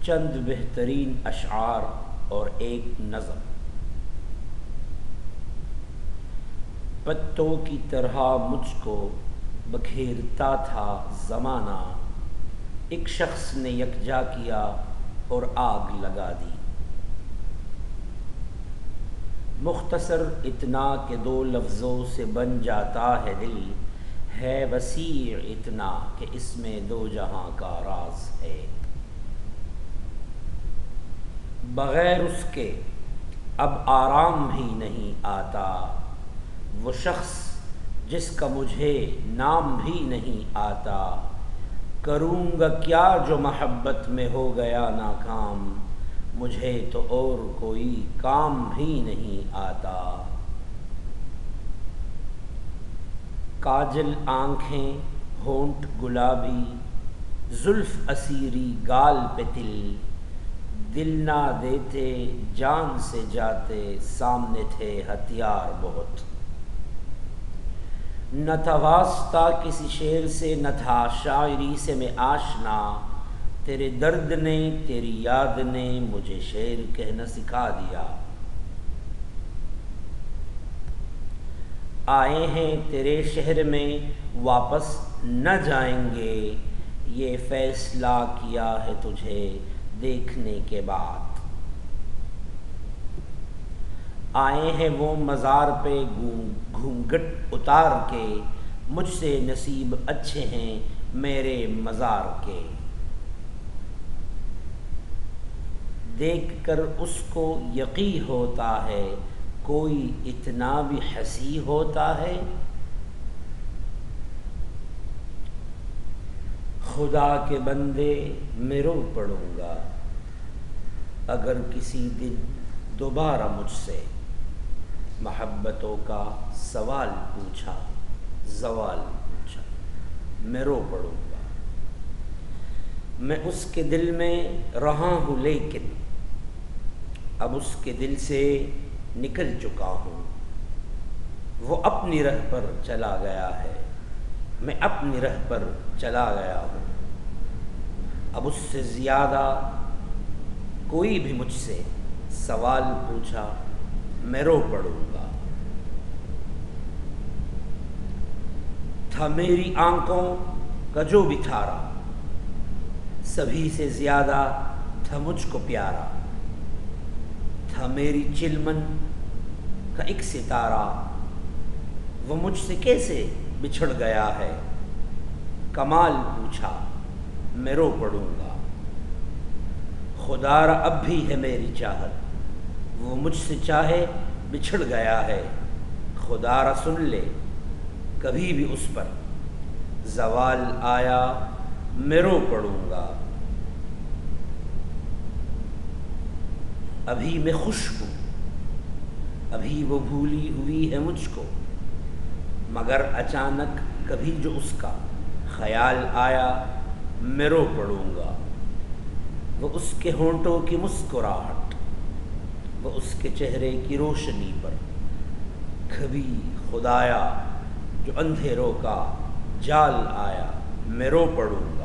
چند بہترین اشعار اور ایک نظم۔ پتوں کی طرح مجھ کو بکھیرتا تھا زمانہ، ایک شخص نے یکجا کیا اور آگ لگا دی۔ مختصر اتنا کہ دو لفظوں سے بن جاتا ہے دل، ہے وسیع اتنا کہ اس میں دو جہاں کا راز ہے۔ بغیر اس کے اب آرام بھی نہیں آتا، وہ شخص جس کا مجھے نام بھی نہیں آتا۔ کروں گا کیا جو محبت میں ہو گیا ناکام، مجھے تو اور کوئی کام بھی نہیں آتا۔ کاجل آنکھیں، ہونٹ گلابی، زلف اسیری گال پہ تل، دل نہ دیتے جان سے جاتے، سامنے تھے ہتھیار بہت۔ نہ تھا واسطہ کسی شعر سے، نہ تھا شاعری سے میں آشنا، تیرے درد نے تیری یاد نے مجھے شعر کہنا سکھا دیا۔ آئے ہیں تیرے شہر میں واپس نہ جائیں گے، یہ فیصلہ کیا ہے تجھے دیکھنے کے بعد۔ آئے ہیں وہ مزار پہ گھونگھٹ اتار کے، مجھ سے نصیب اچھے ہیں میرے مزار کے۔ دیکھ کر اس کو یقین ہوتا ہے، کوئی اتنا بھی حسی ہوتا ہے۔ خدا کے بندے میں رو پڑوں گا، اگر کسی دن دوبارہ مجھ سے محبتوں کا سوال پوچھا، زوال پوچھا، میں رو پڑوں گا۔ میں اس کے دل میں رہا ہوں لیکن اب اس کے دل سے نکل چکا ہوں۔ وہ اپنی راہ پر چلا گیا ہے، میں اپنی راہ پر چلا گیا ہوں۔ اب اس سے زیادہ کوئی بھی مجھ سے سوال پوچھا، میں رو پڑوں گا۔ تھا میری آنکھوں کا جو بھی تھارا، سبھی سے زیادہ تھا مجھ کو پیارا۔ تھا میری چلمن کا ایک ستارہ، وہ مجھ سے کیسے بچھڑ گیا ہے۔ کمال پوچھا، میں رو پڑوں گا۔ خدا را اب بھی ہے میری چاہت، وہ مجھ سے چاہے بچھڑ گیا ہے۔ خدا را سن لے کبھی بھی اس پر زوال آیا، میں رو پڑوں گا۔ ابھی میں خوش ہوں، ابھی وہ بھولی ہوئی ہے مجھ کو، مگر اچانک کبھی جو اس کا خیال آیا، میں رو پڑوں گا۔ وہ اس کے ہونٹوں کی مسکراہٹ، وہ اس کے چہرے کی روشنی پر کبھی خدایا جو اندھیروں کا جال آیا، میں رو پڑوں گا۔